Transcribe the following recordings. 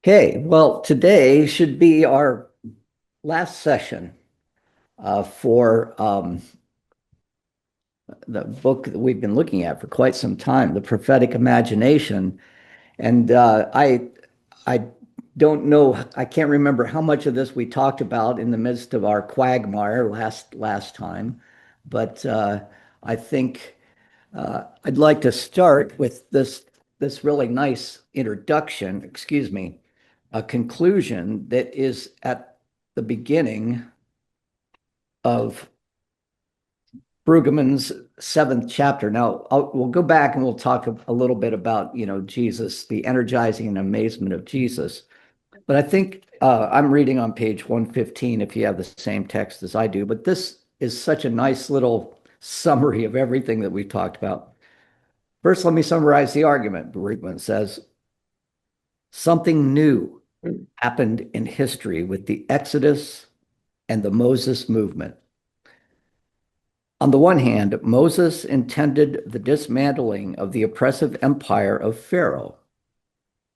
Okay, well, today should be our last session for the book that we've been looking at for quite some time, The Prophetic Imagination. And I don't know, I can't remember how much of this we talked about in the midst of our quagmire last time, but I think I'd like to start with this really nice introduction, excuse me, a conclusion that is at the beginning of Brueggemann's seventh chapter. Now, we'll go back and we'll talk a little bit about, Jesus, the energizing and amazement of Jesus. But I think I'm reading on page 115 if you have the same text as I do. But this is such a nice little summary of everything that we've talked about. First, let me summarize the argument. Brueggemann says, something new happened in history with the Exodus and the Moses movement. On the one hand, Moses intended the dismantling of the oppressive empire of Pharaoh.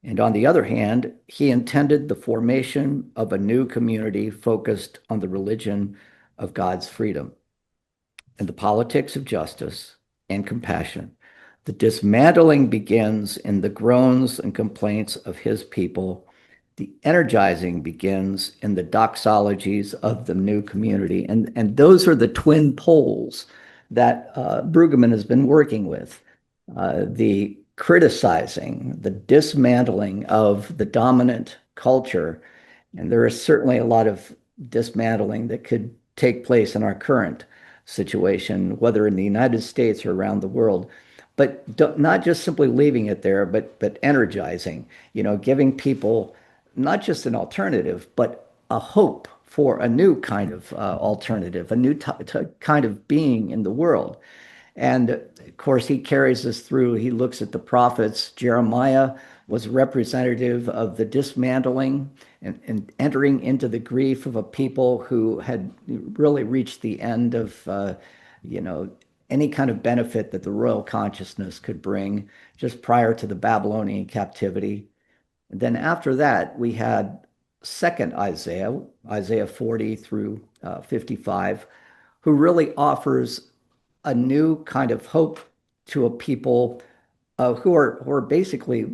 And on the other hand, he intended the formation of a new community focused on the religion of God's freedom and the politics of justice and compassion. The dismantling begins in the groans and complaints of his people. The energizing begins in the doxologies of the new community. And those are the twin poles that Brueggemann has been working with. The criticizing, the dismantling of the dominant culture. And there is certainly a lot of dismantling that could take place in our current situation, whether in the United States or around the world. But not just simply leaving it there, but energizing, giving people not just an alternative, but a hope for a new kind of alternative, a new kind of being in the world. And of course, he carries us through. He looks at the prophets. Jeremiah was representative of the dismantling and entering into the grief of a people who had really reached the end of, any kind of benefit that the royal consciousness could bring just prior to the Babylonian captivity. And then after that, we had second Isaiah, Isaiah 40 through 55, who really offers a new kind of hope to a people who are basically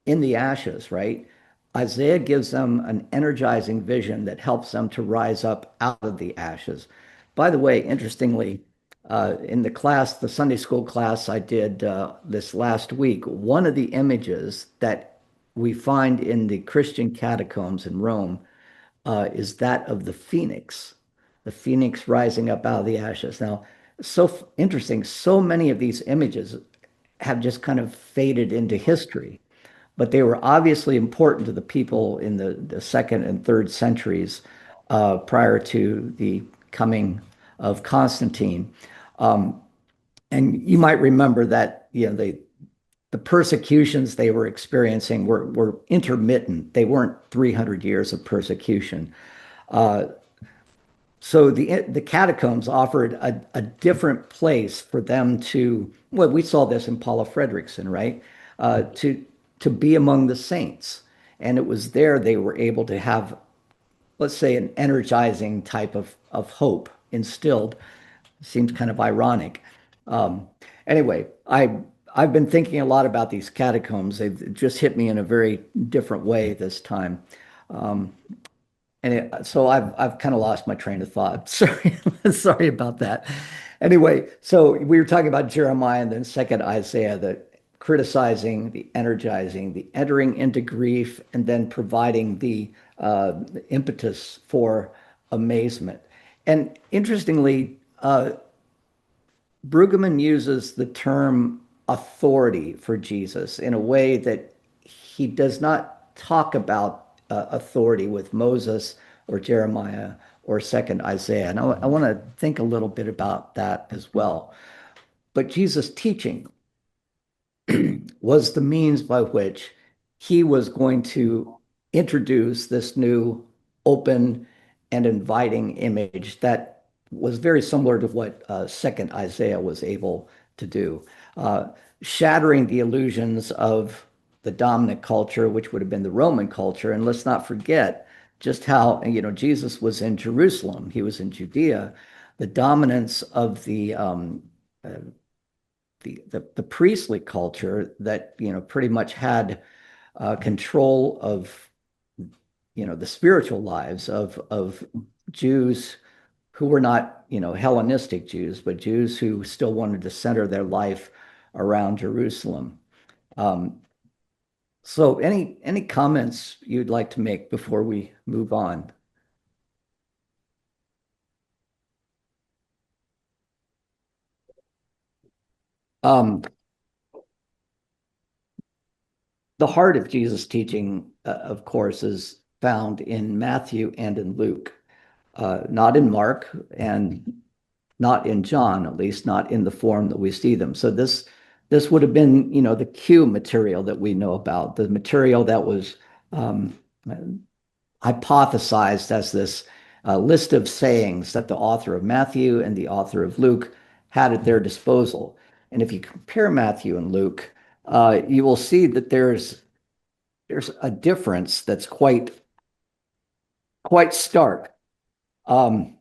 in the ashes, right? Isaiah gives them an energizing vision that helps them to rise up out of the ashes. By the way, interestingly, in the class, the Sunday school class I did this last week, one of the images that we find in the Christian catacombs in Rome is that of the phoenix rising up out of the ashes. Now, so interesting, so many of these images have just kind of faded into history, but they were obviously important to the people in the second and third centuries prior to the coming of Constantine. Um, and you might remember that the persecutions they were experiencing were intermittent. They weren't 300 years of persecution. Uh, so the catacombs offered a different place for them to, well, we saw this in Paula Fredrickson, right? To be among the saints. And it was there they were able to have, let's say, an energizing type of hope instilled. Seems kind of ironic. Um, anyway, I've been thinking a lot about these catacombs. They've just hit me in a very different way this time. Um, so I've kind of lost my train of thought. Sorry, sorry about that. Anyway, so we were talking about Jeremiah and then second Isaiah, the criticizing, the energizing, the entering into grief, and then providing the impetus for amazement. And interestingly, Brueggemann uses the term authority for Jesus in a way that he does not talk about authority with Moses or Jeremiah or second Isaiah. And I want to think a little bit about that as well. But Jesus' teaching was the means by which he was going to introduce this new open and inviting image that was very similar to what second Isaiah was able to do, shattering the illusions of the dominant culture, which would have been the Roman culture. And let's not forget just how, Jesus was in Jerusalem, he was in Judea. The dominance of uh, the priestly culture that, pretty much had control of, the spiritual lives of Jews who were not, Hellenistic Jews, but Jews who still wanted to center their life around Jerusalem. Um, so any comments you'd like to make before we move on? Um, the heart of Jesus' teaching, of course, is found in Matthew and in Luke, not in Mark and not in John, at least not in the form that we see them. So this would have been, the Q material that we know about, the material that was um, hypothesized as this list of sayings that the author of Matthew and the author of Luke had at their disposal. And if you compare Matthew and Luke, you will see that there's a difference that's quite stark. I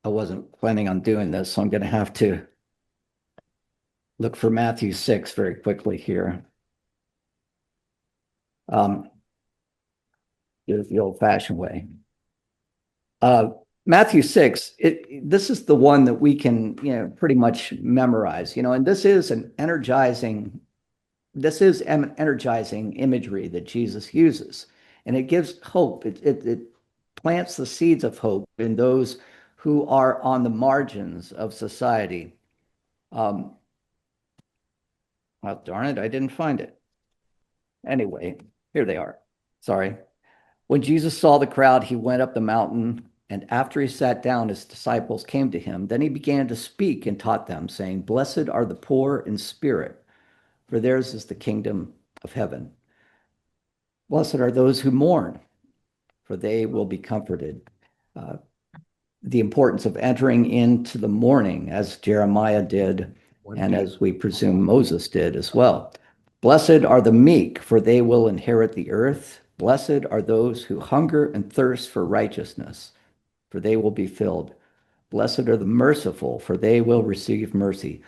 wasn't planning on doing this, so I'm going to have to look for Matthew 6 very quickly here. The old-fashioned way. Matthew 6, this is the one that we can, pretty much memorize, and this is energizing imagery that Jesus uses, and it gives hope. It plants the seeds of hope in those who are on the margins of society. Well, darn it, I didn't find it. Anyway, here they are. Sorry. When Jesus saw the crowd, he went up the mountain, and after he sat down, his disciples came to him. Then he began to speak and taught them, saying, "Blessed are the poor in spirit, for theirs is the kingdom of heaven. Blessed are those who mourn, for they will be comforted." Uh, the importance of entering into the mourning, as Jeremiah did, and as we presume Moses did as well. Blessed are the meek, for they will inherit the earth. Blessed are those who hunger and thirst for righteousness, for they will be filled. Blessed are the merciful, for they will receive mercy.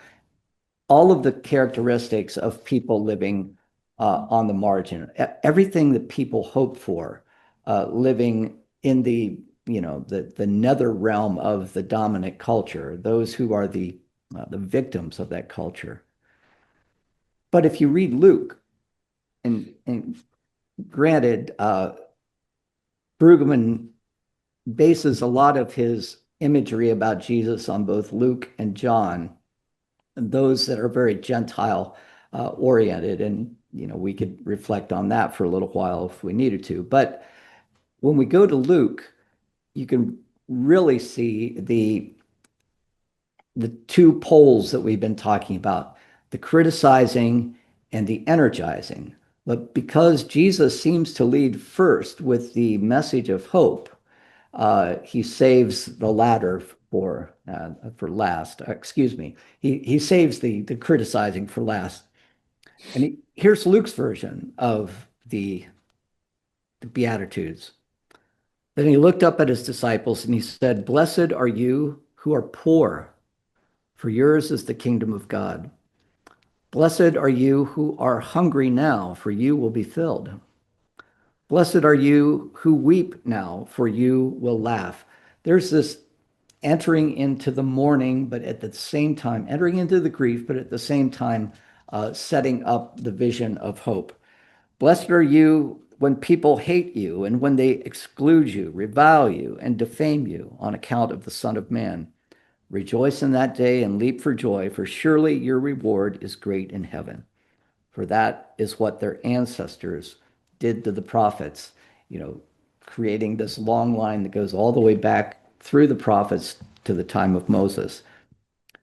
All of the characteristics of people living on the margin, everything that people hope for, living in the nether realm of the dominant culture, those who are the victims of that culture. But if you read Luke, and granted, Brueggemann bases a lot of his imagery about Jesus on both Luke and John, and those that are very Gentile oriented. And, we could reflect on that for a little while if we needed to. But when we go to Luke, you can really see the two poles that we've been talking about, the criticizing and the energizing. But because Jesus seems to lead first with the message of hope, he saves the latter for last. Excuse me. He saves the criticizing for last. And here's Luke's version of the Beatitudes. Then he looked up at his disciples and he said, "Blessed are you who are poor, for yours is the kingdom of God. Blessed are you who are hungry now, for you will be filled. Blessed are you who weep now, for you will laugh." There's this entering into the mourning, but at the same time, entering into the grief, but at the same time, setting up the vision of hope. Blessed are you when people hate you and when they exclude you, revile you, and defame you on account of the Son of Man. Rejoice in that day and leap for joy, for surely your reward is great in heaven. For that is what their ancestors did to the prophets, creating this long line that goes all the way back through the prophets to the time of Moses.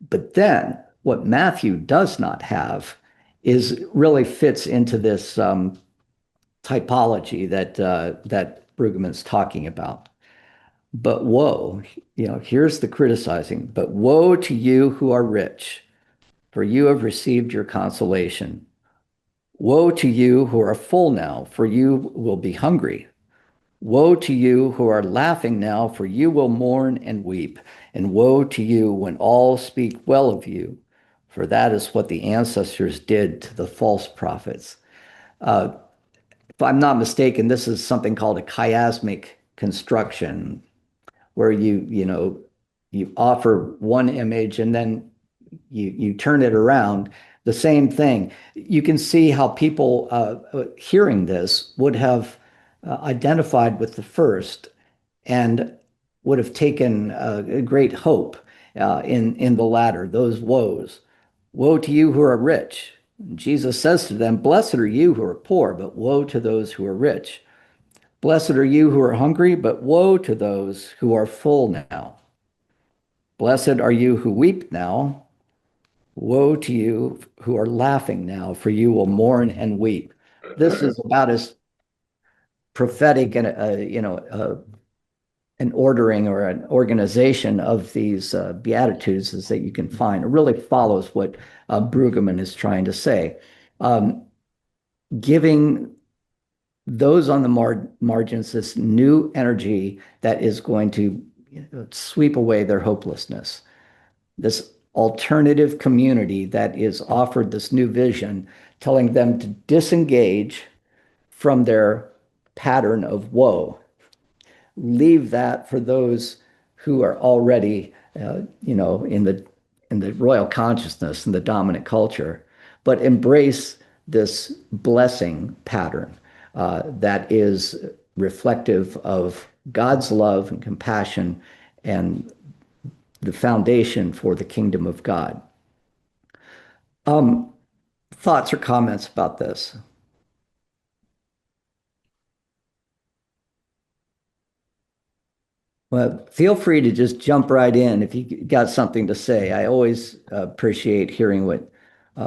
But then what Matthew does not have is really fits into this typology that Brueggemann's talking about. But woe, here's the criticizing, but woe to you who are rich, for you have received your consolation. Woe to you who are full now, for you will be hungry. Woe to you who are laughing now, for you will mourn and weep. And woe to you when all speak well of you, for that is what the ancestors did to the false prophets. Uh, if I'm not mistaken, this is something called a chiasmic construction, where you offer one image and then you turn it around. The same thing. You can see how people hearing this would have identified with the first and would have taken great hope in the latter, those woes. Woe to you who are rich. Jesus says to them, Blessed are you who are poor, but woe to those who are rich. Blessed are you who are hungry, but woe to those who are full now. Blessed are you who weep now. Woe to you who are laughing now, for you will mourn and weep. This is about as prophetic and an ordering or an organization of these beatitudes as that you can find. It really follows what Brueggemann is trying to say, giving those on the margins this new energy that is going to sweep away their hopelessness. This alternative community that is offered this new vision, telling them to disengage from their pattern of woe. Leave that for those who are already, in the royal consciousness and the dominant culture, but embrace this blessing pattern that is reflective of God's love and compassion and the foundation for the kingdom of God. Thoughts or comments about this? Well, feel free to just jump right in if you got something to say. I always appreciate hearing what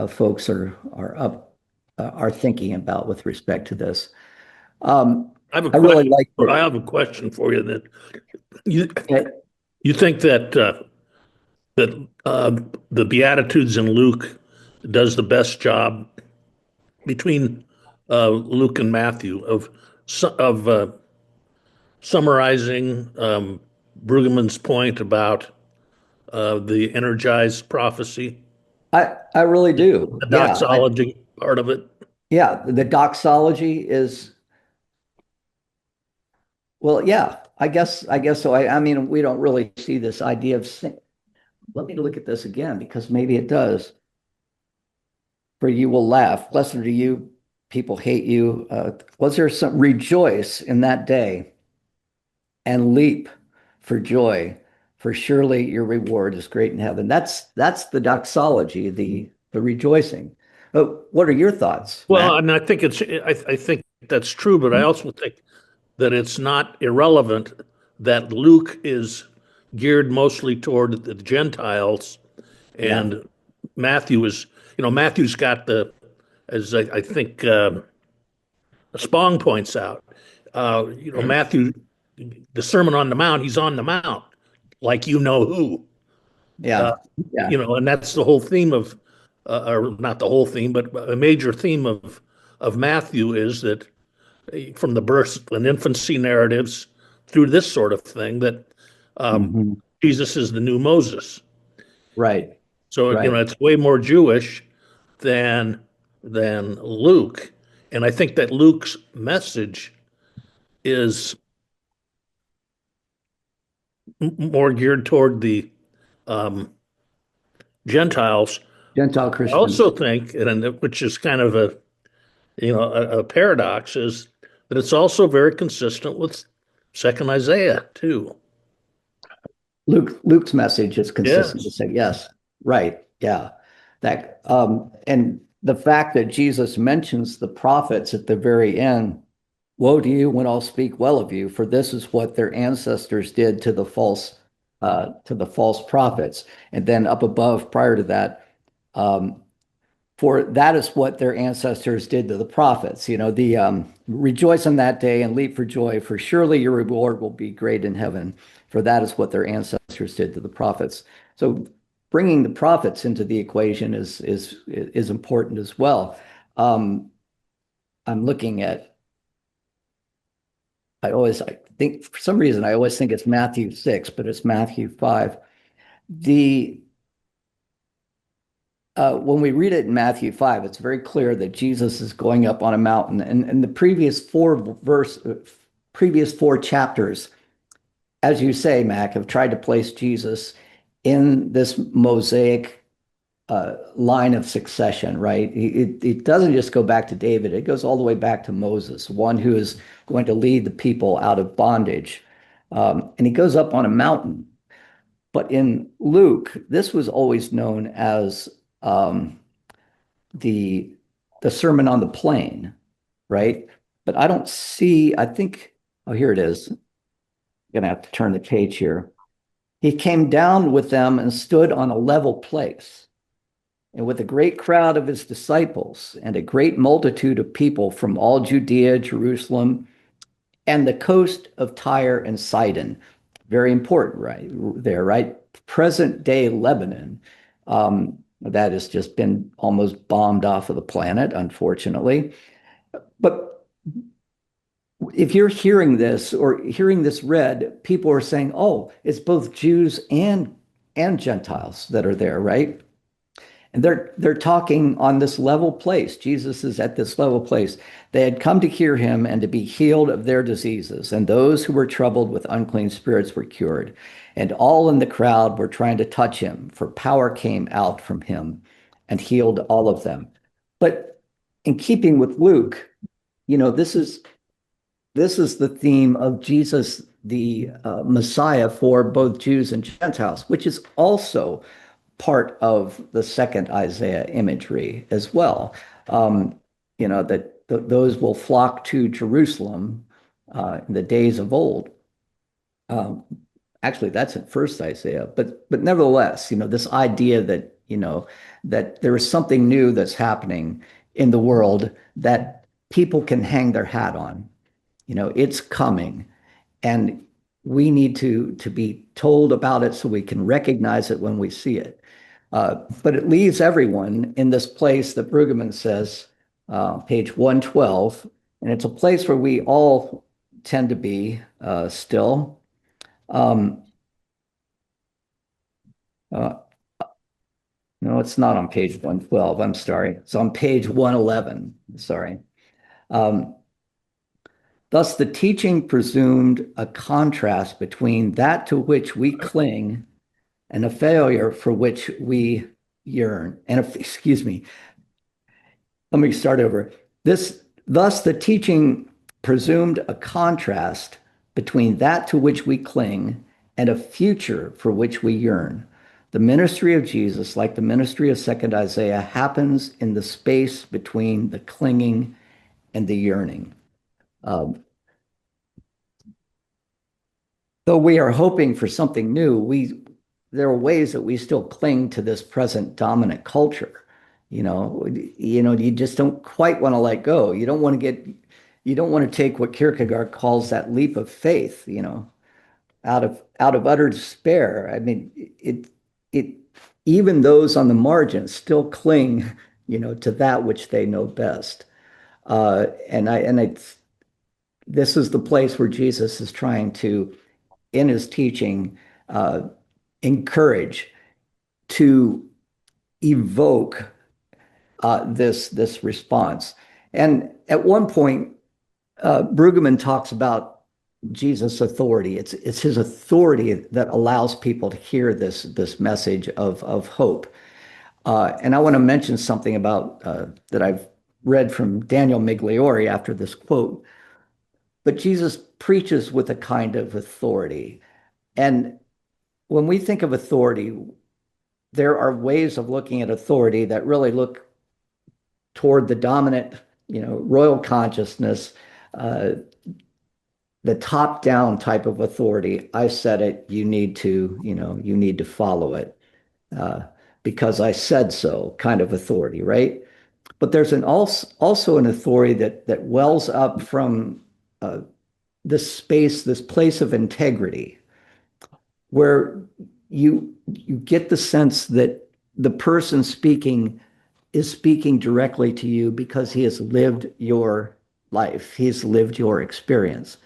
folks are thinking about with respect to this. I have a I really question. like I that. have a question for you. That you Okay. you think that the Beatitudes in Luke does the best job between Luke and Matthew of summarizing Brueggemann's point about the energized prophecy, I really do. the Yeah. doxology part of it. Yeah. The doxology is, well, yeah, I guess so. I mean, we don't really see this idea of sin. Let me look at this again because maybe it does. For you will laugh. Blessed are you, people hate you. Was there some rejoice in that day and leap for joy? For surely your reward is great in heaven. That's the doxology, the rejoicing. But what are your thoughts, Well, Matt? and I think that's true, but I also think that it's not irrelevant that Luke is geared mostly toward the Gentiles, Yeah. and Matthew's got as I think Spong points out, Matthew, the Sermon on the Mount, he's on the Mount, like you know who, uh, Yeah. Yeah. and that's the whole theme of, or not the whole theme, but a major theme of Matthew is that from the birth and infancy narratives through this sort of thing that um, Mhm. Jesus is the new Moses. Right. So Right. it's way more Jewish than Luke, and I think that Luke's message is more geared toward the um, Gentiles. Gentile I also Christians. think, and which is kind of a paradox, is that it's also very consistent with Second Isaiah too. Luke's message is consistent to Yes. say yes, right, yeah. That and the fact that Jesus mentions the prophets at the very end, woe to you when I'll speak well of you, for this is what their ancestors did to the false prophets. And then up above, prior to that, um, for that is what their ancestors did to the prophets. The rejoice on that day and leap for joy, for surely your reward will be great in heaven, for that is what their ancestors did to the prophets. So bringing the prophets into the equation is important as well. I'm looking at, I think for some reason, I always think it's Matthew 6, but it's Matthew 5. The when we read it in Matthew 5, it's very clear that Jesus is going up on a mountain. And the previous four chapters, as you say, Mac, have tried to place Jesus in this Mosaic line of succession, right? It doesn't just go back to David, it goes all the way back to Moses, one who is going to lead the people out of bondage. And he goes up on a mountain. But in Luke, this was always known as the Sermon on the Plain, right? But I don't see, I think, oh, here it is. I'm gonna have to turn the page here. He came down with them and stood on a level place, and with a great crowd of his disciples and a great multitude of people from all Judea, Jerusalem, and the coast of Tyre and Sidon. Very important, right there, right? Present day Lebanon. That has just been almost bombed off of the planet, unfortunately. But if you're hearing this or hearing this read, people are saying, oh, it's both Jews and Gentiles that are there, right? And they're talking on this level place. Jesus is at this level place. They had come to hear him and to be healed of their diseases, and those who were troubled with unclean spirits were cured. And all in the crowd were trying to touch him, for power came out from him and healed all of them. But in keeping with Luke, this is the theme of Jesus, the Messiah for both Jews and Gentiles, which is also part of the second Isaiah imagery as well. That those will flock to Jerusalem in the days of old. Actually, that's in first Isaiah, but nevertheless, this idea that that there is something new that's happening in the world that people can hang their hat on. It's coming, and we need to be told about it so we can recognize it when we see it. But it leaves everyone in this place that Brueggemann says, page 112, and it's a place where we all tend to be still. No, it's not on page 112. I'm sorry. It's on page 111. Sorry. Thus, the teaching presumed a contrast between that to which we cling and a failure for which we yearn. Excuse me, let me start over. Thus, the teaching presumed a contrast between that to which we cling and a future for which we yearn. The ministry of Jesus, like the ministry of second Isaiah, happens in the space between the clinging and the yearning. Though we are hoping for something new, there are ways that we still cling to this present dominant culture. You just don't quite want to let go. You don't want to take what Kierkegaard calls that leap of faith, out of utter despair. I mean, it even those on the margins still cling, to that which they know best. This is the place where Jesus is trying to, in his teaching, encourage, to evoke this response. And at one point, Brueggemann talks about Jesus' authority. It's his authority that allows people to hear this message of hope. And I want to mention something about that I've read from Daniel Migliore after this quote. But Jesus preaches with a kind of authority. And when we think of authority, there are ways of looking at authority that really look toward the dominant, royal consciousness, the top-down type of authority. I said it, you need to follow it because I said so kind of authority, right? But there's also an authority that wells up from this place of integrity, where you get the sense that the person speaking is speaking directly to you because he has lived your life. He's lived your experience.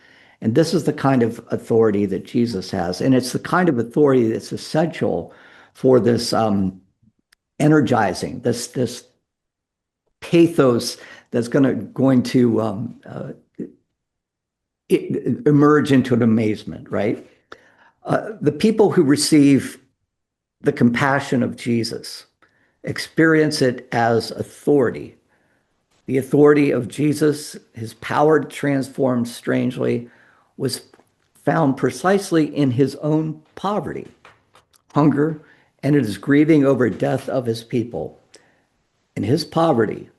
And this is the kind of authority that Jesus has. And it's the kind of authority that's essential for this energizing, this pathos that's going to emerge into an amazement, right? The people who receive the compassion of Jesus experience it as authority. The authority of Jesus, his power to transform strangely, was found precisely in his own poverty, hunger, and in his grieving over death of his people. In his poverty,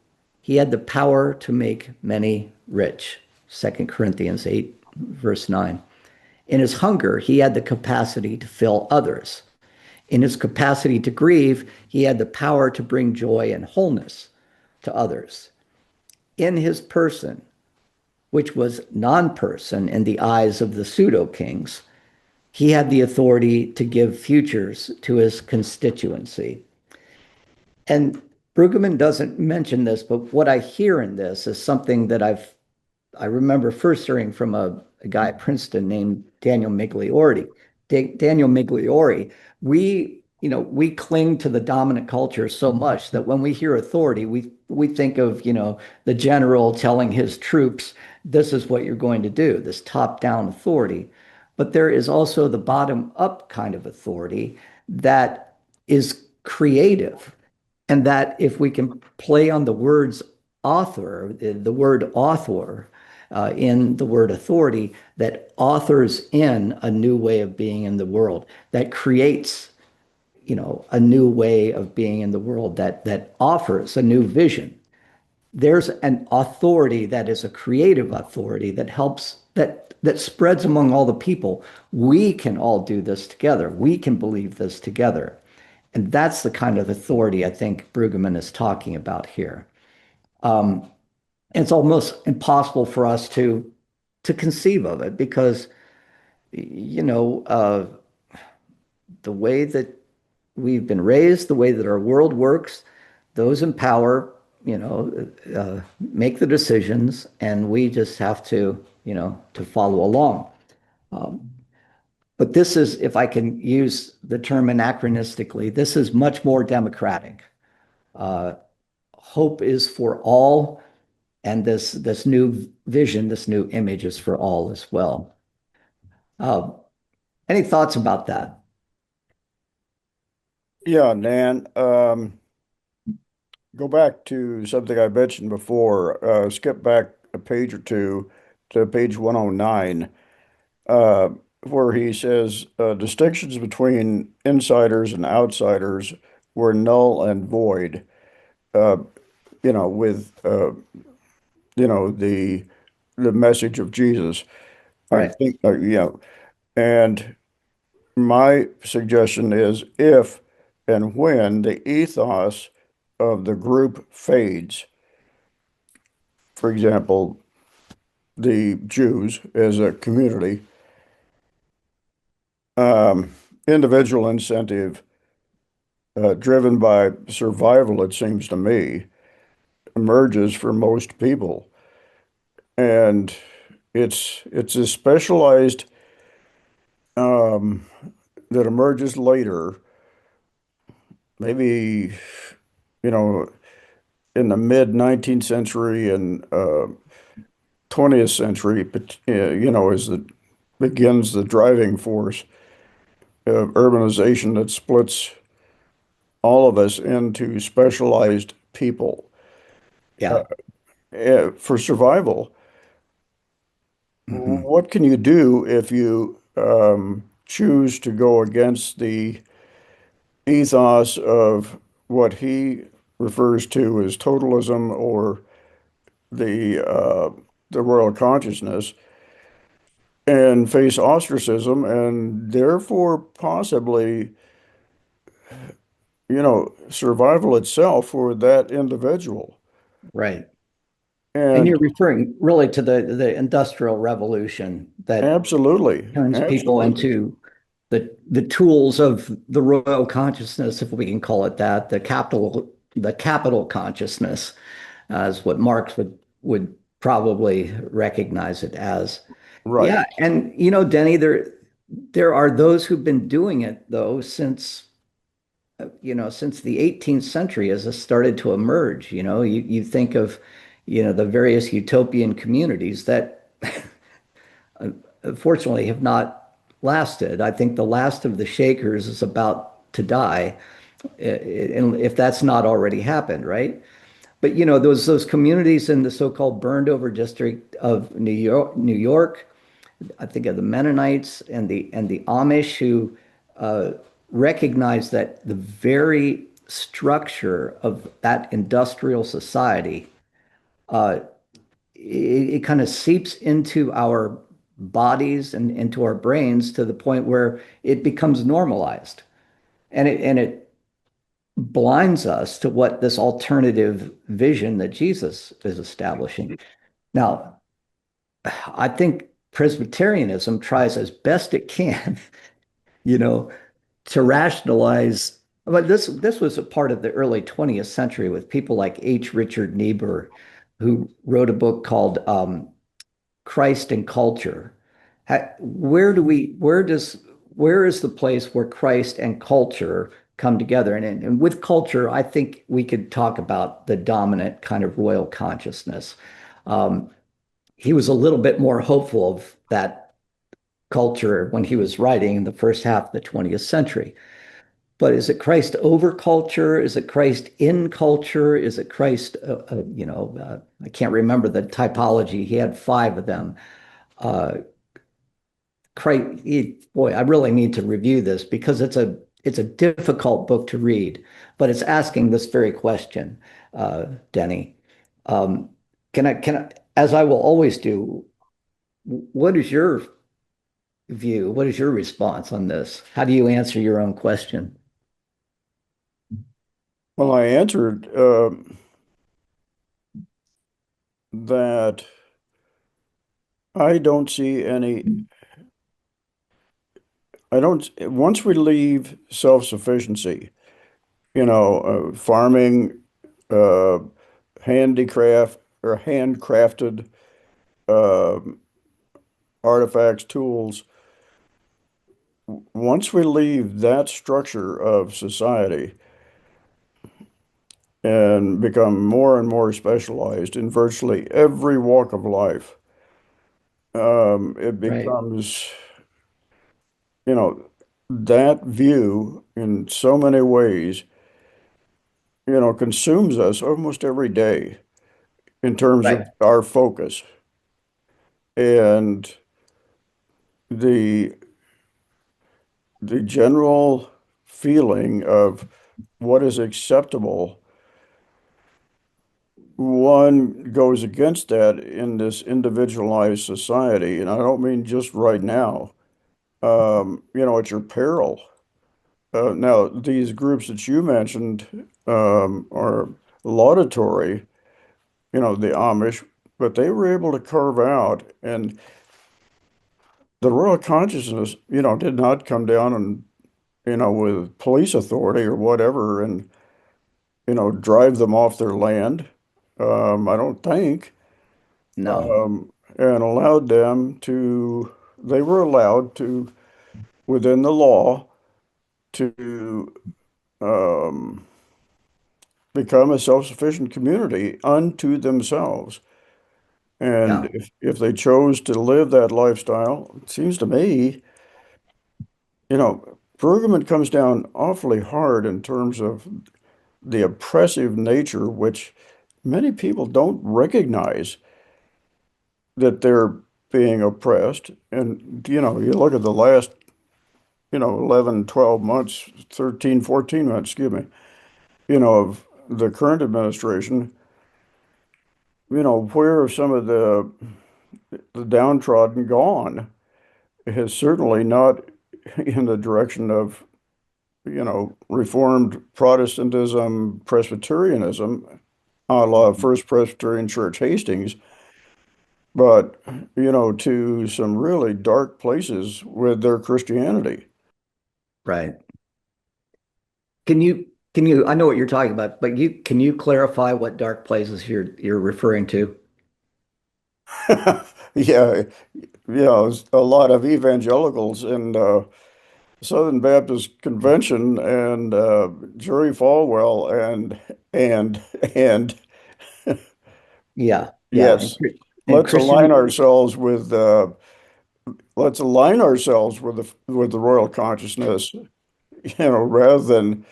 he had the power to make many rich. 2 Corinthians 8, verse 9. In his hunger, he had the capacity to fill others. In his capacity to grieve, he had the power to bring joy and wholeness to others. In his person, which was non-person in the eyes of the pseudo-kings, he had the authority to give futures to his constituency. And Brueggemann doesn't mention this, but what I hear in this is something that I remember first hearing from a guy at Princeton named Daniel Migliori. Daniel Migliori, we cling to the dominant culture so much that when we hear authority, we think of, the general telling his troops, this is what you're going to do, this top-down authority. But there is also the bottom-up kind of authority that is creative. And that if we can play on the words author, the word author in the word authority, that authors in a new way of being in the world, that creates, a new way of being in the world, that offers a new vision. There's an authority that is a creative authority that helps, that spreads among all the people. We can all do this together. We can believe this together. And that's the kind of authority I think Brueggemann is talking about here. It's almost impossible for us to conceive of it because, the way that we've been raised, the way that our world works, those in power, make the decisions, and we just have to, to follow along. But this is, if I can use the term anachronistically, this is much more democratic. Hope is for all, and this new vision, this new image is for all as well. Any thoughts about that? Yeah, Dan. Go back to something I mentioned before. Skip back a page or two to page 109, where he says distinctions between insiders and outsiders were null and void. With the message of Jesus. Right. I think, and my suggestion is if and when the ethos of the group fades, for example, the Jews as a community, individual incentive driven by survival, it seems to me, emerges for most people. And it's a specialized that emerges later, maybe, in the mid 19th century and 20th century, but as it begins the driving force of urbanization that splits all of us into specialized people. Yeah. For survival, Mhm. what can you do if you choose to go against the ethos of what he refers to as totalism or the world consciousness and face ostracism and therefore possibly, survival itself for that individual? Right. And And you're referring really to the Industrial Revolution that absolutely, turns people absolutely. into the tools of the royal consciousness, if we can call it that, the the capital consciousness, as what Marx would probably recognize it as. Right. Yeah, and Denny, there are those who've been doing it though since since the 18th century as it started to emerge. You think of the various utopian communities that unfortunately have not lasted. I think the last of the Shakers is about to die, and if that's not already happened, right? But those communities in the so-called burned over district of New York, I think of the Mennonites and the Amish who uh, recognize that the very structure of that industrial society, uh, it kind of seeps into our bodies and into our brains to the point where it becomes normalized, and it blinds us to what this alternative vision that Jesus is establishing. Now, I think Presbyterianism tries as best it can, you know, to rationalize. But this was a part of the early 20th century with people like H. Richard Niebuhr, who wrote a book called Christ and Culture. Where is the place where Christ and culture come together? And with culture, I think we could talk about the dominant kind of royal consciousness. Um, he was a little bit more hopeful of that culture when he was writing in the first half of the 20th century. But is it Christ over culture? Is it Christ in culture? Is it Christ, I can't remember the typology. He had five of them. Uh, boy, I really need to review this because it's a difficult book to read, but it's asking this very question, Denny. Um, as I will always do, what is your view? What is your response on this? How do you answer your own question? Well, I answered that I don't see any. I don't. Once we leave self-sufficiency, farming, uh, handicraft or handcrafted uh, artifacts, tools. Once we leave that structure of society and become more and more specialized in virtually every walk of life, it Right, becomes, you know, that view in so many ways, consumes us almost every day in terms right. of our focus. And the the general feeling of what is acceptable, one goes against that in this individualized society. And I don't mean just right now, at your peril. Now, these groups that you mentioned are laudatory, the Amish, but they were able to carve out, and the royal consciousness, did not come down and, with police authority or whatever and, drive them off their land. I don't think, No, and allowed them to, they were allowed to, within the law, to um, become a self-sufficient community unto themselves. And yeah, if they chose to live that lifestyle, it seems to me, Pergamon comes down awfully hard in terms of the oppressive nature, which many people don't recognize that they're being oppressed. And, you look at the last, 11, 12 months, 13, 14 months, excuse me, of the current administration, where have some of the downtrodden gone? It has certainly not in the direction of, Reformed Protestantism, Presbyterianism, a la First Presbyterian Church Hastings, but, to some really dark places with their Christianity. right. Can you I know what you're talking about, but can you clarify what dark places you're referring to? Yeah, yeah, a lot of evangelicals in Southern Baptist Convention and Jerry Falwell and and Yeah, yeah. yes, And let's align Christian, ourselves with with the royal consciousness, rather than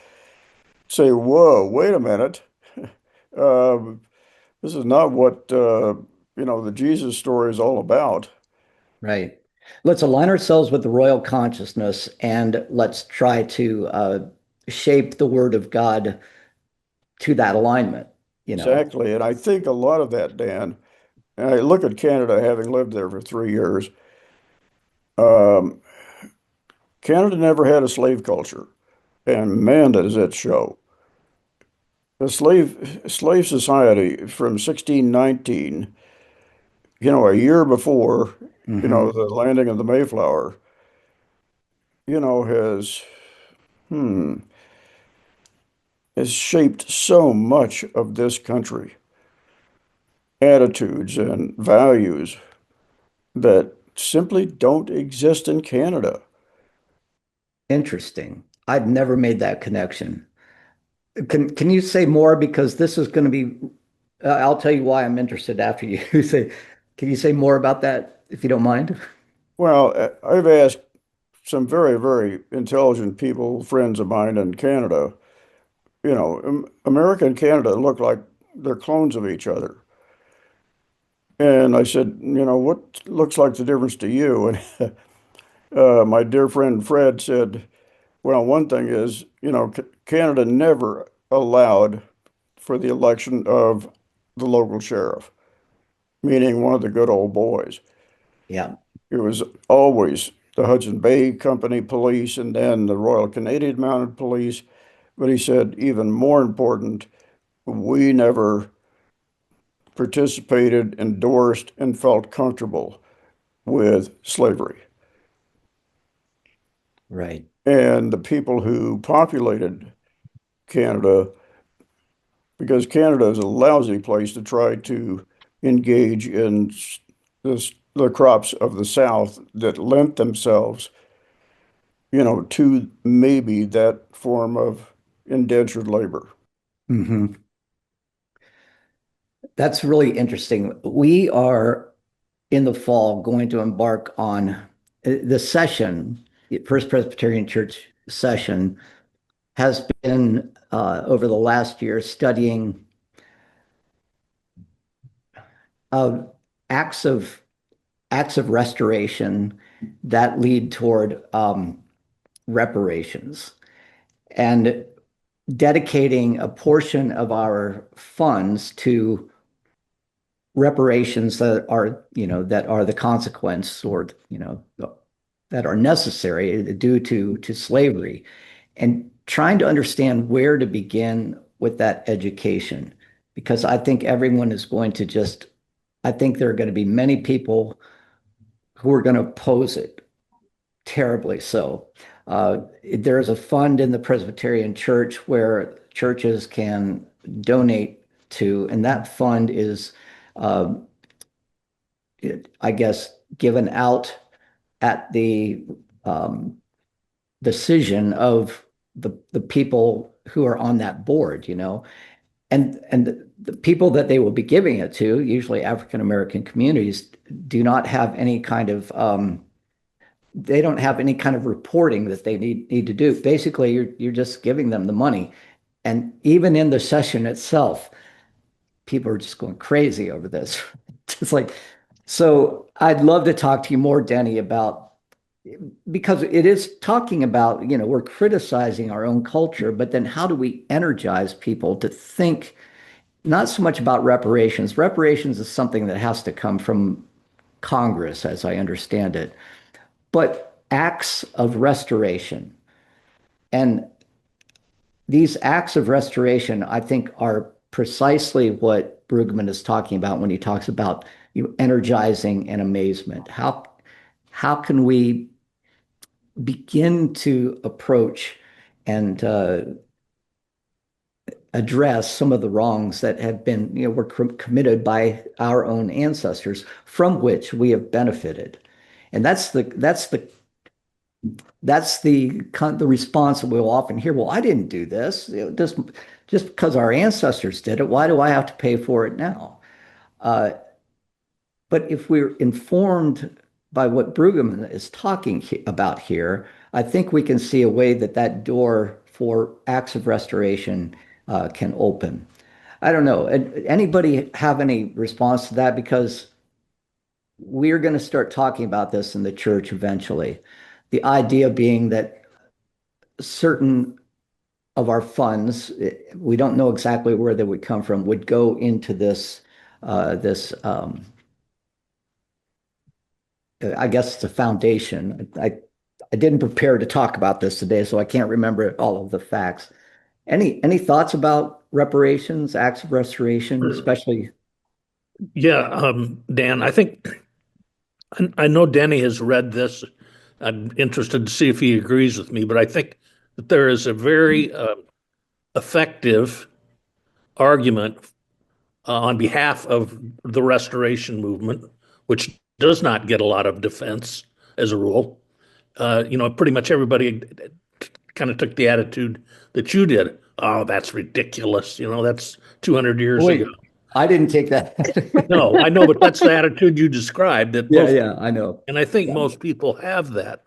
say, "Whoa, wait a minute, um, this is not what the Jesus story is all about." right. Let's align ourselves with the royal consciousness and let's try to shape the word of God to that alignment, you know. Exactly, and I think a lot of that, Dan. And I look at Canada, having lived there for 3 years. Um, Canada never had a slave culture, and man, does it show. The slave society from 1619, a year before, Hmm. the landing of the Mayflower, has hmm, has shaped so much of this country, attitudes and values that simply don't exist in Canada. Interesting. I've never made that connection. Can you say more? Because this is going to be, I'll tell you why I'm interested after you say, can you say more about that if you don't mind? Well, I've asked some very, very intelligent people, friends of mine in Canada, America and Canada look like they're clones of each other. And I said, what looks like the difference to you? And my dear friend Fred said, well, one thing is, Canada never allowed for the election of the local sheriff, meaning one of the good old boys. Yeah, It was always the Hudson Bay Company Police and then the Royal Canadian Mounted Police. But he said, even more important, we never participated, endorsed, and felt comfortable with slavery. right. And the people who populated Canada, because Canada is a lousy place to try to engage in the crops of the South that lent themselves, to maybe that form of indentured labor. Hmm. That's really interesting. We are in the fall going to embark on the session, the First Presbyterian Church session has been over the last year studying uh, acts of acts of restoration that lead toward reparations and dedicating a portion of our funds to reparations that are, that are the consequence or, that are necessary due to slavery and trying to understand where to begin with that education. Because I think everyone is going to just, I think there are going to be many people who are going to oppose it terribly so. There's a fund in the Presbyterian Church where churches can donate to, and that fund is, uh, I guess, given out at the um, decision of the people who are on that board, and the people that they will be giving it to, usually African American communities, do not have any kind of they don't have any kind of reporting that they need to do. Basically, you're just giving them the money. And even in the session itself, people are just going crazy over this. It's like, so I'd love to talk to you more, Denny, about because it is talking about, we're criticizing our own culture, but then how do we energize people to think not so much about reparations? Reparations is something that has to come from Congress, as I understand it, but acts of restoration. And these acts of restoration, I think, are precisely what Brueggemann is talking about when he talks about energizing and amazement. How can we begin to approach and address some of the wrongs that have been, were committed by our own ancestors, from which we have benefited. And that's the response that we'll often hear. Well, I didn't do this. Just because our ancestors did it, why do I have to pay for it now? Uh, but if we're informed by what Brueggemann is talking about here, I think we can see a way that that door for acts of restoration can open. I don't know. Anybody have any response to that? Because we're going to start talking about this in the church eventually. The idea being that certain of our funds, we don't know exactly where they would come from, would go into this I guess it's a foundation. I didn't prepare to talk about this today, so I can't remember all of the facts. Any thoughts about reparations, acts of restoration, especially? Yeah, Dan, I know Denny has read this. I'm interested to see if he agrees with me, but I think that there is a very effective argument on behalf of the restoration movement, which does not get a lot of defense as a rule. Pretty much everybody kind of took the attitude that you did. Oh, that's ridiculous. That's 200 years Wait, ago. I didn't take that. No, I know, but that's the attitude you described. Yeah, I know. And I think Yeah. most people have that.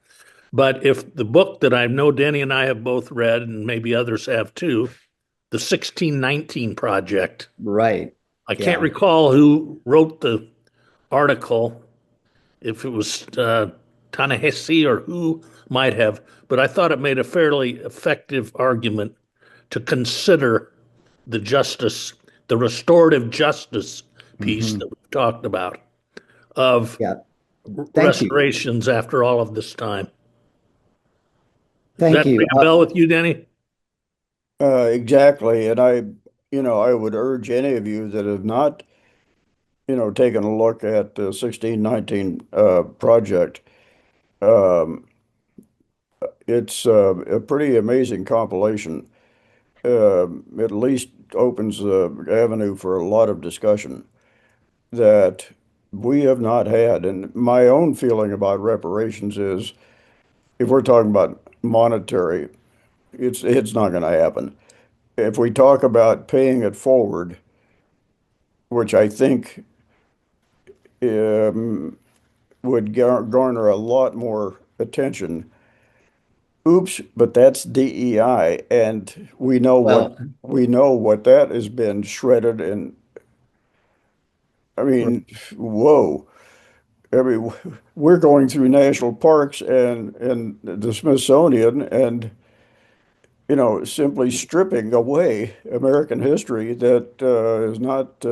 But if the book that I know Denny and I have both read, and maybe others have too, the 1619 Project, Right. I can't Yeah. recall who wrote the article, if it was Ta-Nehisi or who might have, but I thought it made a fairly effective argument to consider the justice, the restorative justice piece Hmm. that we've talked about of Yeah. Thank you. restorations after all of this time. Does Thank that you. ring a bell with you, Denny? Exactly. And I would urge any of you that have not, taken a look at the 1619 project. Um, it's a pretty amazing compilation. At least opens the avenue for a lot of discussion that we have not had. And my own feeling about reparations is, if we're talking about monetary, it's not going to happen. If we talk about paying it forward, which I think um, would garner a lot more attention. Oops, but that's DEI, and Well, we know what that has been shredded. And I mean, whoa! I mean, we're going through national parks and the Smithsonian, and simply stripping away American history that is not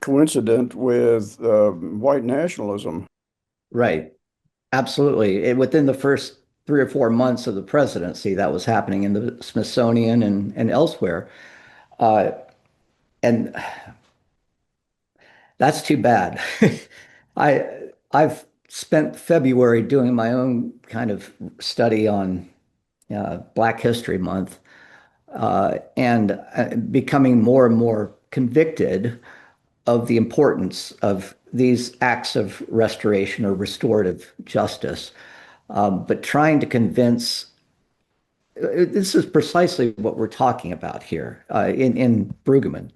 coincident with white nationalism. right. Absolutely. Within the first 3 or 4 months of the presidency, that was happening in the Smithsonian and elsewhere. Uh, and that's too bad. I I've spent February doing my own kind of study on Black History Month, and becoming more and more convicted of the importance of these acts of restoration or restorative justice. But trying to convince, this is precisely what we're talking about here in Brueggemann,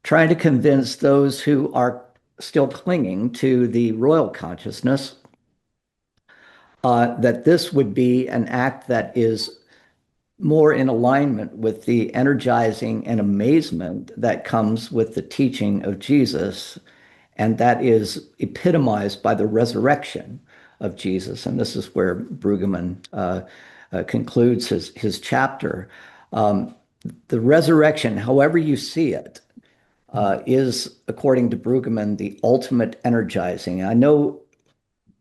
trying to convince those who are still clinging to the royal consciousness that this would be an act that is more in alignment with the energizing and amazement that comes with the teaching of Jesus, and that is epitomized by the resurrection of Jesus. And this is where Brueggemann concludes his chapter. Um, the resurrection, however you see it, is, according to Brueggemann, the ultimate energizing. I know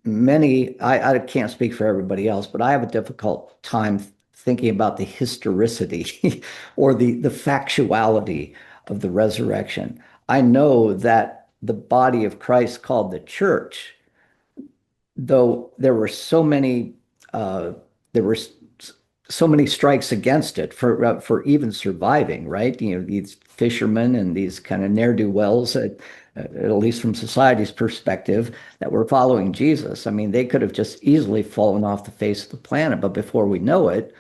I can't speak for everybody else, but I have a difficult time thinking about the historicity or the factuality of the resurrection. I know that the body of Christ called the church, though there were so many, there were so many strikes against it for even surviving, right? You know, these fishermen and these kind of ne'er-do-wells, at least from society's perspective, that were following Jesus. I mean, they could have just easily fallen off the face of the planet, but before we know it,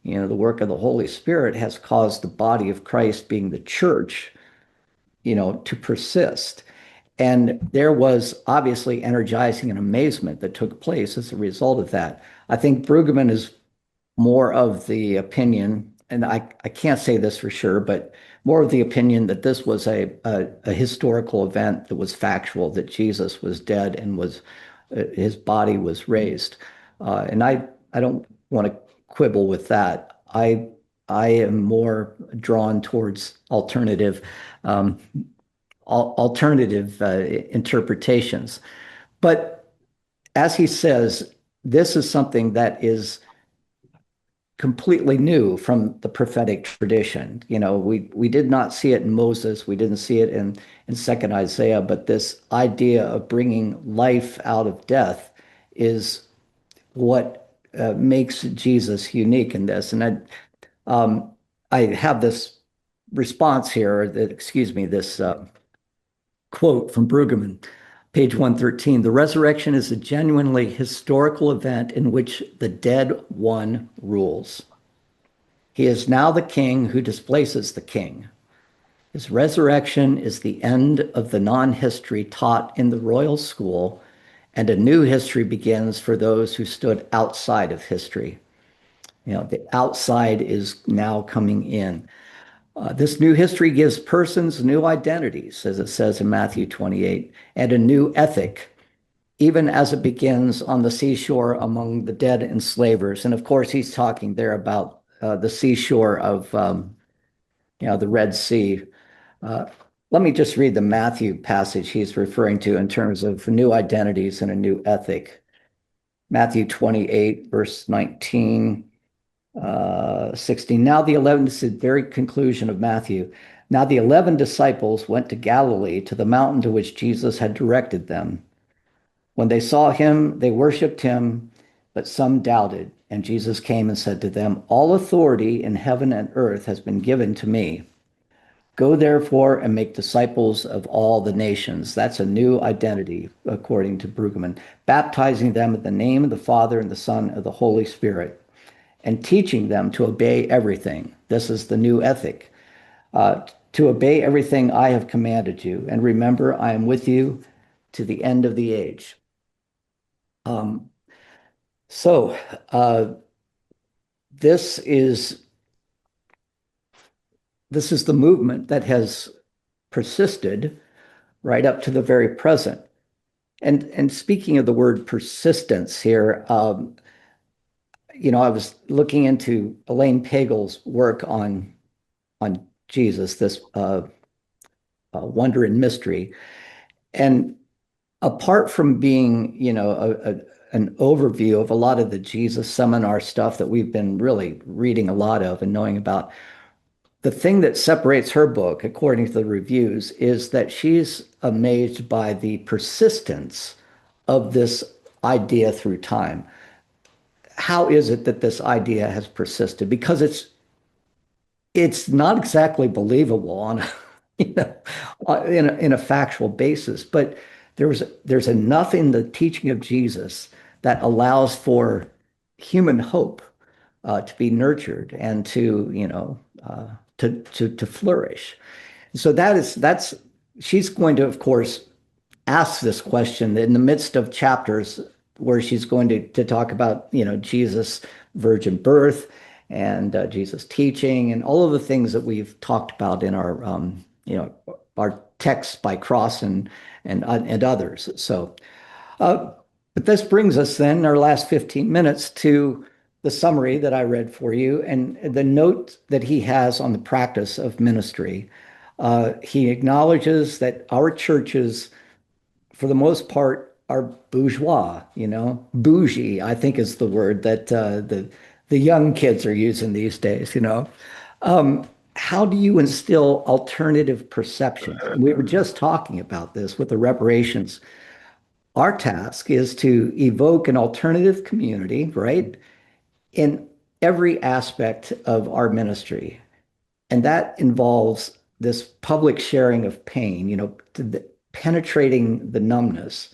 you know, the work of the Holy Spirit has caused the body of Christ, being the church, you know, to persist. And there was obviously energizing and amazement that took place as a result of that. I think Brueggemann is more of the opinion, and I can't say this for sure, but more of the opinion that this was a historical event that was factual, that Jesus was dead and was his body was raised. And I don't want to quibble with that. I am more drawn towards um, alternative interpretations. But as he says, this is something that is completely new from the prophetic tradition. You know, we did not see it in Moses, we didn't see it in Second Isaiah, but this idea of bringing life out of death is what makes Jesus unique in this. And I have this response here, that, excuse me, this quote from Brueggemann, page 113. The resurrection is a genuinely historical event in which the dead one rules. He is now the king who displaces the king. His resurrection is the end of the non-history taught in the royal school, and a new history begins for those who stood outside of history. You know, the outside is now coming in. This new history gives persons new identities, as it says in Matthew 28, and a new ethic, even as it begins on the seashore among the dead enslavers. And of course, he's talking there about the seashore of, you know, the Red Sea. Let me just read the Matthew passage he's referring to in terms of new identities and a new ethic. Matthew 28, verse 19. 16. Now the 11, this is the very conclusion of Matthew. Now the 11 disciples went to Galilee, to the mountain to which Jesus had directed them. When they saw him, they worshiped him, but some doubted. And Jesus came and said to them, all authority in heaven and earth has been given to me. Go therefore and make disciples of all the nations. That's a new identity, according to Brueggemann, baptizing them in the name of the Father and the Son and the Holy Spirit, and teaching them to obey everything. This is the new ethic. To obey everything I have commanded you. And remember, I am with you to the end of the age. So this is the movement that has persisted right up to the very present. And speaking of the word persistence here, you know, I was looking into Elaine Pagel's work on Jesus, this wonder and mystery. And apart from being, you know, an overview of a lot of the Jesus seminar stuff that we've been really reading a lot of and knowing about, the thing that separates her book, according to the reviews, is that she's amazed by the persistence of this idea through time. How is it that this idea has persisted? Because it's not exactly believable on you know, in a factual basis, but there's enough in the teaching of Jesus that allows for human hope to be nurtured and to, you know, to flourish. So that's she's going to, of course, ask this question in the midst of chapters where she's going to talk about, you know, Jesus' virgin birth and Jesus' teaching and all of the things that we've talked about in our, you know, our texts by Cross and others. So, but this brings us then, our last 15 minutes, to the summary that I read for you and the note that he has on the practice of ministry. He acknowledges that our churches, for the most part, are bourgeois, you know, bougie, I think is the word that the young kids are using these days, you know. How do you instill alternative perceptions? We were just talking about this with the reparations. Our task is to evoke an alternative community, right? And every aspect of our ministry. And that involves this public sharing of pain, penetrating the numbness,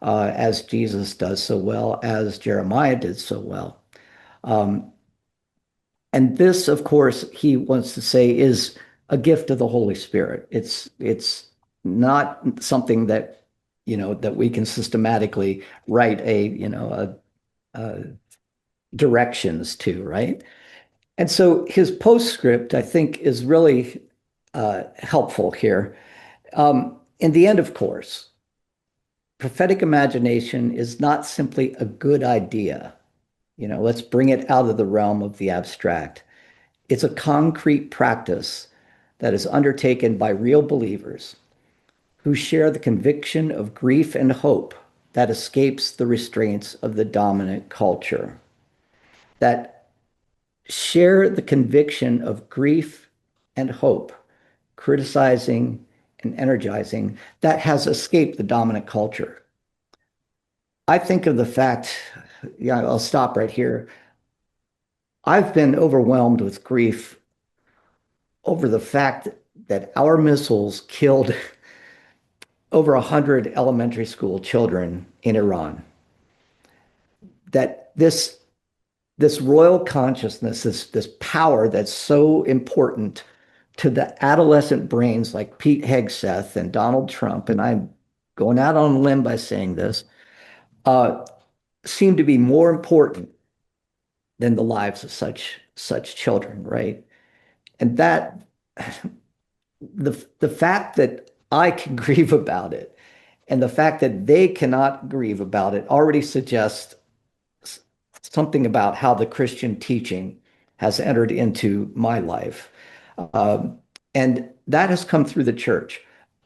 as Jesus does so well, as Jeremiah did so well. Um, and this, of course, he wants to say is a gift of the Holy Spirit. It's not something that, that we can systematically write a directions to, right? And so his postscript, I think, is really helpful here. In the end, of course, prophetic imagination is not simply a good idea. Let's bring it out of the realm of the abstract. It's a concrete practice that is undertaken by real believers who share the conviction of grief and hope that escapes the restraints of the dominant culture, that share the conviction of grief and hope, criticizing and energizing, that has escaped the dominant culture. I think of the fact, I'll stop right here. I've been overwhelmed with grief over the fact that our missiles killed over 100 elementary school children in Iran. That this royal consciousness, this power that's so important to the adolescent brains like Pete Hegseth and Donald Trump, and I'm going out on a limb by saying this, seem to be more important than the lives of such children, right? And that the fact that I can grieve about it and the fact that they cannot grieve about it already suggests something about how the Christian teaching has entered into my life. And that has come through the church,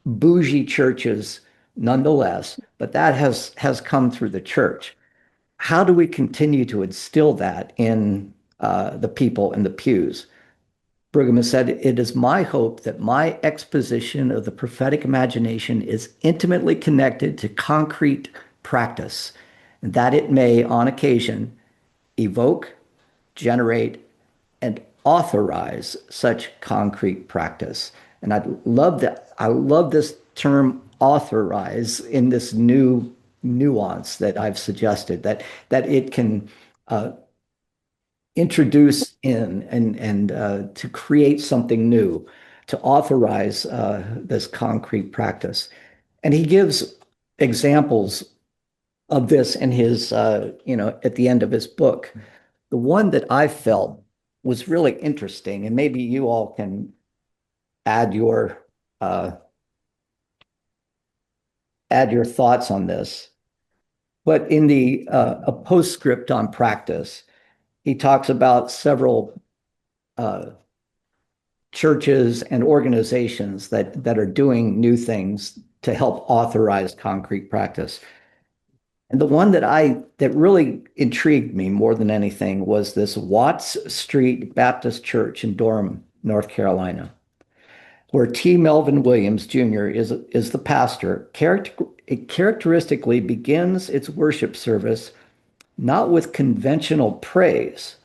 bougie churches nonetheless, but that has come through the church. How do we continue to instill that in the people in the pews? Brigham has said, "It is my hope that my exposition of the prophetic imagination is intimately connected to concrete practice, and that it may, on occasion, evoke, generate, and authorize such concrete practice." And I love that. I love this term authorize in this new nuance that I've suggested, that it can introduce in and to create something new, to authorize this concrete practice. And he gives examples of this in his, at the end of his book. The one that I felt was really interesting, and maybe you all can add your thoughts on this. But in a postscript on practice, he talks about several churches and organizations that are doing new things to help authorize concrete practice. And the one that really intrigued me more than anything was this Watts Street Baptist Church in Durham, North Carolina, where T. Melvin Williams Jr. is the pastor. It characteristically begins its worship service not with conventional praise,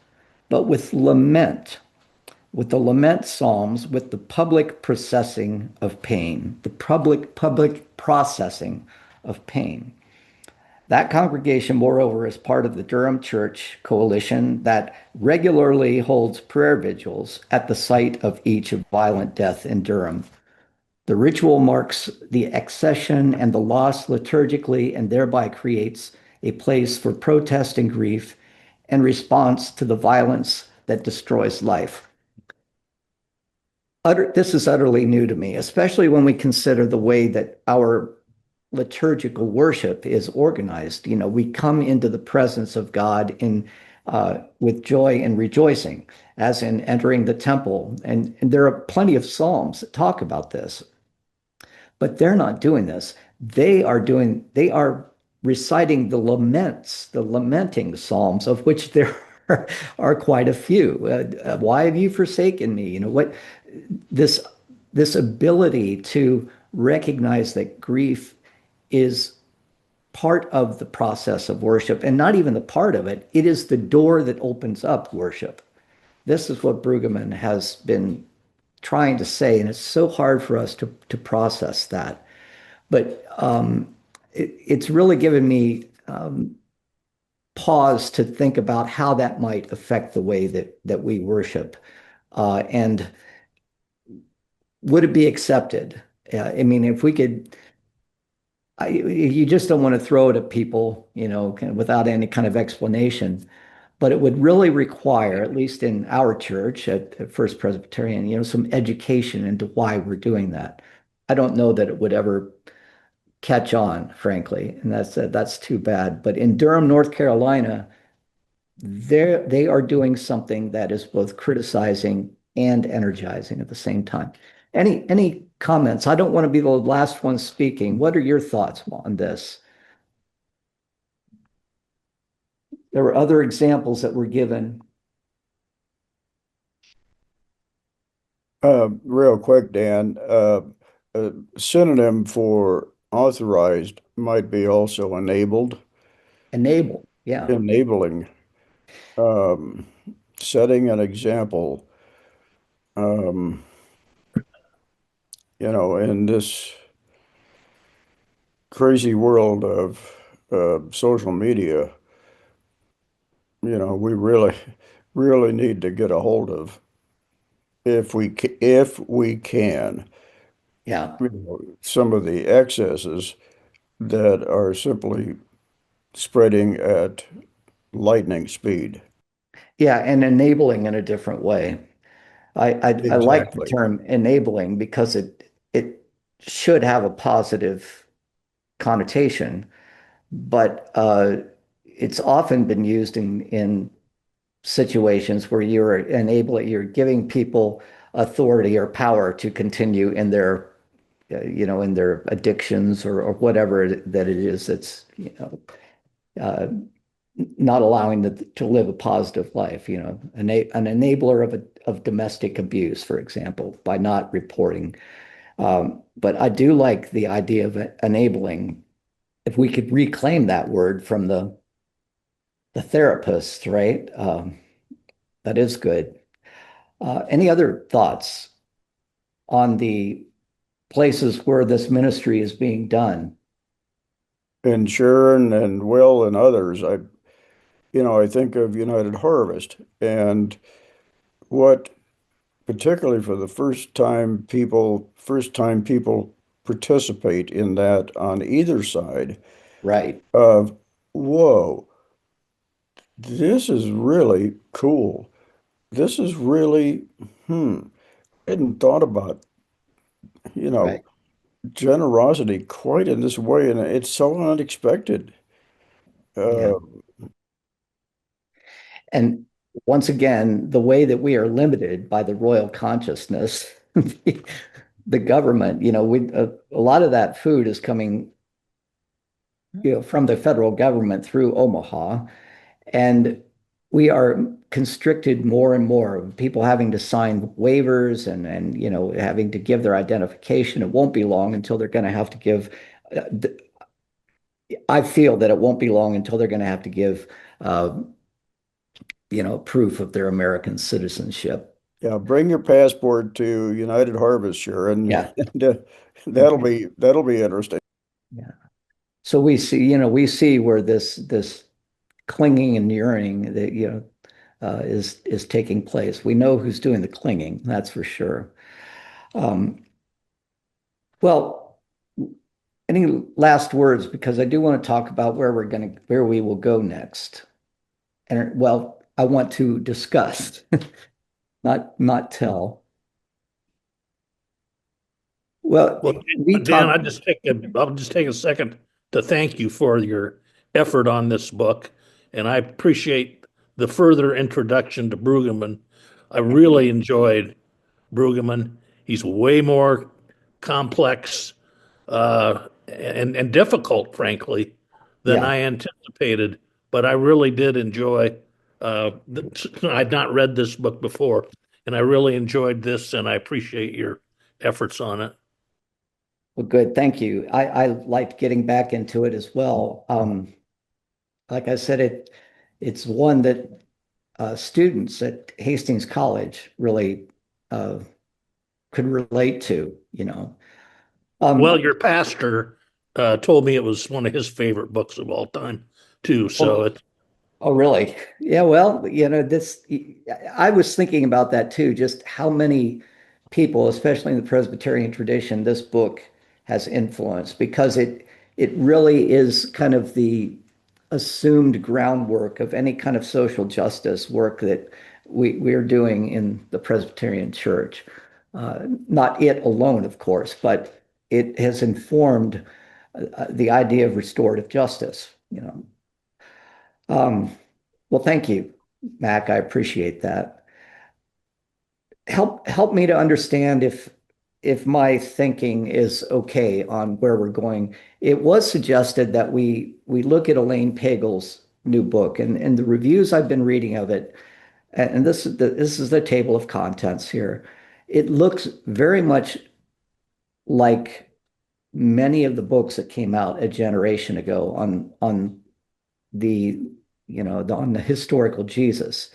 but with lament, with the lament psalms, with the public processing of pain, the public processing of pain. That congregation, moreover, is part of the Durham Church Coalition that regularly holds prayer vigils at the site of each violent death in Durham. The ritual marks the accession and the loss liturgically and thereby creates a place for protest and grief and response to the violence that destroys life. This is utterly new to me, especially when we consider the way that our liturgical worship is organized. We come into the presence of God with joy and rejoicing, as in entering the temple. And there are plenty of psalms that talk about this. But they're not doing this. They are reciting the laments, the lamenting psalms, of which there are quite a few. Why have you forsaken me? This ability to recognize that grief is part of the process of worship, and not even the part of it. It is the door that opens up worship. This is what Brueggemann has been trying to say, and it's so hard for us to process that. But it's really given me pause to think about how that might affect the way that we worship, and would it be accepted? I mean, if we could, you just don't want to throw it at people, kind of without any kind of explanation. But it would really require, at least in our church at First Presbyterian, some education into why we're doing that. I don't know that it would ever catch on, frankly, and that's too bad. But in Durham, North Carolina, they are doing something that is both criticizing and energizing at the same time. Any comments? I don't want to be the last one speaking. What are your thoughts on this? There were other examples that were given. Real quick, Dan, a synonym for authorized might be also enabled, Enable, yeah. enabling, um, setting an example. Um, in this crazy world of social media, we really, really need to get a hold of, if we can, Yeah. some of the excesses that are simply spreading at lightning speed. Yeah, and enabling in a different way. I like the Exactly. term enabling because it should have a positive connotation, but it's often been used in situations where you're giving people authority or power to continue in their in their addictions or whatever that it is that's uh, not allowing them to live a positive life, an enabler of domestic abuse, for example, by not reporting. But I do like the idea of enabling. If we could reclaim that word from the therapist, right? That is good. Any other thoughts on the places where this ministry is being done? And Sharon and Will and others, I think of United Harvest and what, particularly for the first time people participate in that on either side Right. of, whoa, this is really cool. This is really, I hadn't thought about, you know, Right. generosity quite in this way, and it's so unexpected. Yeah. Uh, And once again, the way that we are limited by the royal consciousness, the government, a lot of that food is coming, from the federal government through Omaha, and we are constricted more and more. People having to sign waivers and having to give their identification. It won't be long until they're going to have to give. Uh, I feel that it won't be long until they're going to have to give. Uh, proof of their American citizenship. yeah, bring your passport to United Harvest, Sharon. Yeah. And, that'll be interesting. Yeah. So we see where this clinging and yearning that is taking place. We know who's doing the clinging, that's for sure. Um, well, any last words? Because I do want to talk about where we will go next. And well, I want to discuss, not tell. Well, Well, we Dan, talked. I'll just take a second to thank you for your effort on this book, and I appreciate the further introduction to Brueggemann. I really enjoyed Brueggemann. He's way more complex and difficult, frankly, than Yeah. I anticipated. But I really did enjoy. I'd not read this book before, and I really enjoyed this, and I appreciate your efforts on it. Well, good. Thank you. I liked getting back into it as well. Like I said, it's one that students at Hastings College really uh, could relate to, you know. Well, Um, your pastor told me it was one of his favorite books of all time, too. So oh, it, oh, really? Yeah, well, I was thinking about that too, just how many people, especially in the Presbyterian tradition, this book has influenced because it really is kind of the assumed groundwork of any kind of social justice work that we're doing in the Presbyterian Church. Not it alone, of course, but it has informed the idea of restorative justice, you know. Um, well, thank you, Mac. I appreciate that. Help me to understand if my thinking is okay on where we're going. It was suggested that we look at Elaine Pagel's new book, and the reviews I've been reading of it, and this is the table of contents here. It looks very much like many of the books that came out a generation ago on the on the historical Jesus.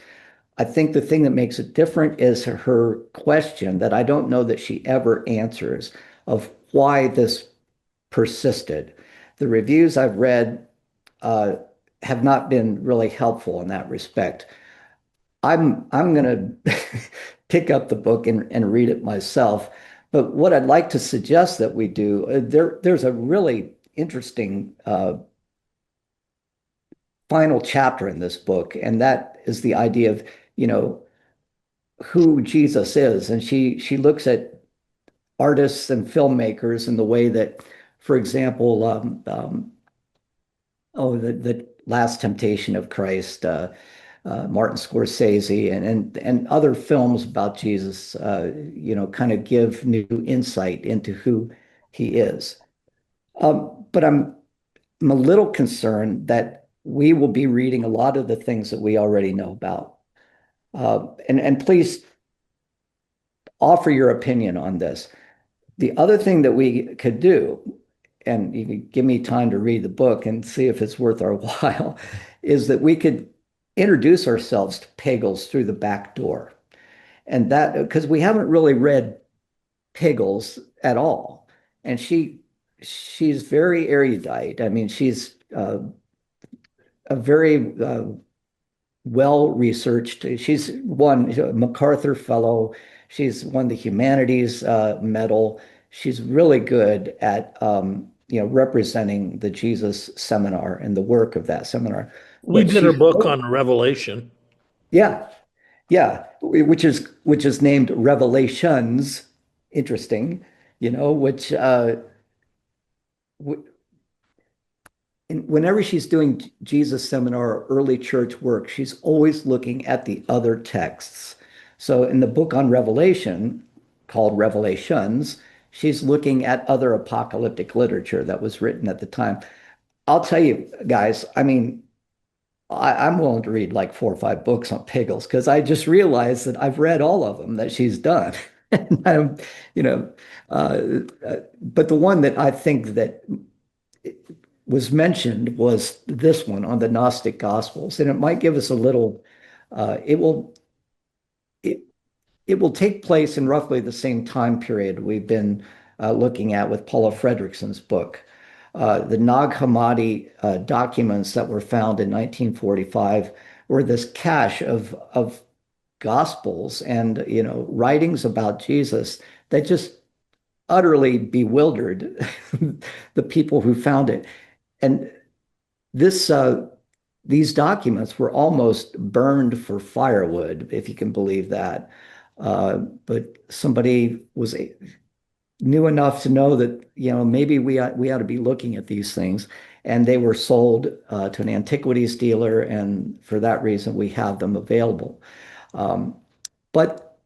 I think the thing that makes it different is her question that I don't know that she ever answers of why this persisted. The reviews I've read uh, have not been really helpful in that respect. I'm gonna pick up the book and read it myself. But what I'd like to suggest that we do, there's a really interesting final chapter in this book, and that is the idea of, you know, who Jesus is. And she looks at artists and filmmakers in the way that, for example, the Last Temptation of Christ, Martin Scorsese, and other films about Jesus, kind of give new insight into who he is. But I'm a little concerned that we will be reading a lot of the things that we already know about. And please offer your opinion on this. The other thing that we could do, and you could give me time to read the book and see if it's worth our while, is that we could introduce ourselves to Pagels through the back door. And that, because we haven't really read Pagels at all. And she's very erudite. I mean, she's a very well researched. She's won a MacArthur Fellow. She's won the Humanities Medal. She's really good at representing the Jesus Seminar and the work of that seminar. we But did a she's book on Revelation. yeah, yeah, which is named Revelations. Interesting, which whenever she's doing Jesus seminar or early church work, she's always looking at the other texts. So in the book on Revelation, called Revelations, she's looking at other apocalyptic literature that was written at the time. I'll tell you, guys, I mean, I'm willing to read like 4 or 5 books on Pagels because I just realized that I've read all of them that she's done. And I'm, you know, uh, but the one that I think that was mentioned was this one on the Gnostic Gospels, and it might give us a little. It will it it will take place in roughly the same time period we've been looking at with Paula Fredrickson's book. The Nag Hammadi documents that were found in 1945 were this cache of gospels and writings about Jesus that just utterly bewildered the people who found it. And this these documents were almost burned for firewood, if you can believe that. But somebody was knew enough to know that maybe we ought to be looking at these things, and they were sold to an antiquities dealer, and for that reason we have them available. Um, but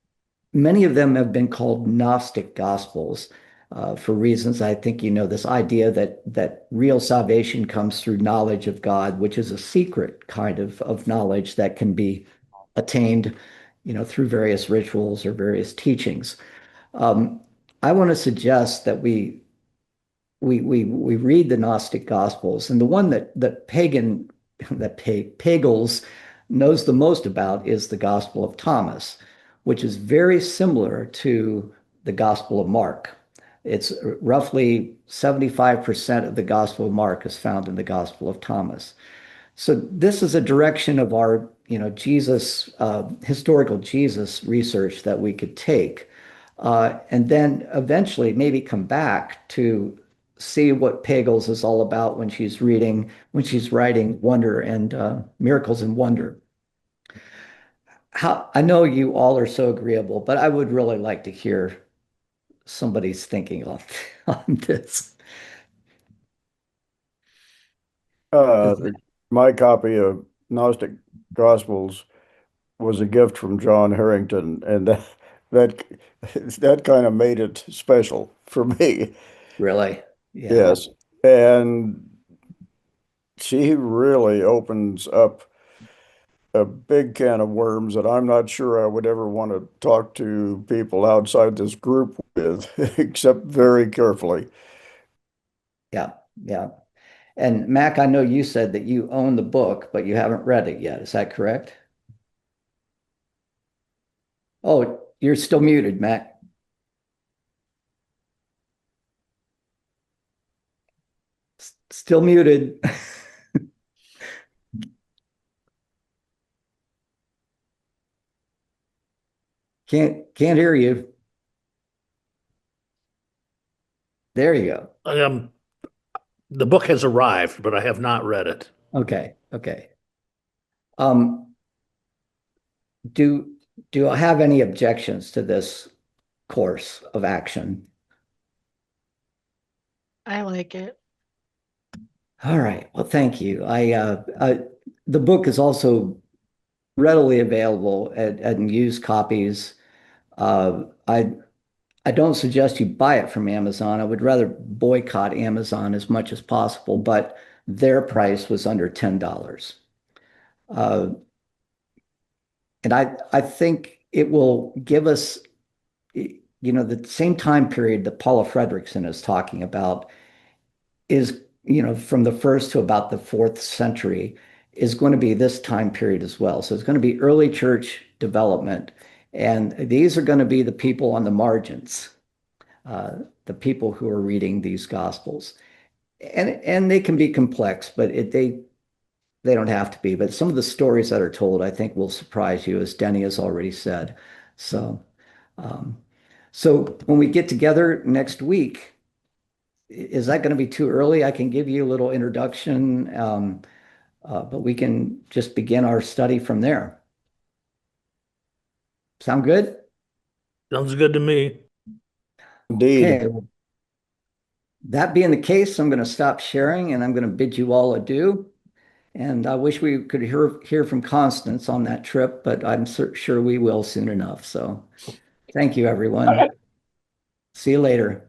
many of them have been called Gnostic Gospels for reasons I think this idea that real salvation comes through knowledge of God, which is a secret kind of knowledge that can be attained, through various rituals or various teachings. Um, I want to suggest that we we read the Gnostic Gospels, and the one that Pagels knows the most about is the Gospel of Thomas, which is very similar to the Gospel of Mark. It's roughly 75% of the Gospel of Mark is found in the Gospel of Thomas. So this is a direction of our, Jesus, historical Jesus research that we could take, and then eventually maybe come back to see what Pagels is all about when she's writing Wonder and Miracles and Wonder. I know you all are so agreeable, but I would really like to hear somebody's thinking on this. Uh, my copy of Gnostic Gospels was a gift from John Harrington, and that that kind of made it special for me. Really? Yeah. Yes, and she really opens up a big can of worms that I'm not sure I would ever want to talk to people outside this group with, except very carefully. Yeah. Yeah. And Mac, I know you said that you own the book, but you haven't read it yet. Is that correct? Oh, you're still muted, Mac. Still muted. Can't hear you. There you go. The book has arrived, but I have not read it. Okay. Okay. Um, do do I have any objections to this course of action? I like it. All right. Well, thank you. The book is also readily available at used copies. Uh, I I don't suggest you buy it from Amazon. I would rather boycott Amazon as much as possible, but their price was under $10. Uh, and I think it will give us, the same time period that Paula Fredrickson is talking about is, from the first to about the fourth century is going to be this time period as well. So it's going to be early church development. And these are going to be the people on the margins, the people who are reading these gospels. And they can be complex, but they don't have to be. But some of the stories that are told, I think, will surprise you, as Denny has already said. So, um, so when we get together next week, is that going to be too early? I can give you a little introduction, but we can just begin our study from there. Sound good? Sounds good to me. Indeed. Okay. That being the case, I'm going to stop sharing and I'm going to bid you all adieu. And I wish we could hear from Constance on that trip, but I'm sure we will soon enough. So thank you, everyone. See you later.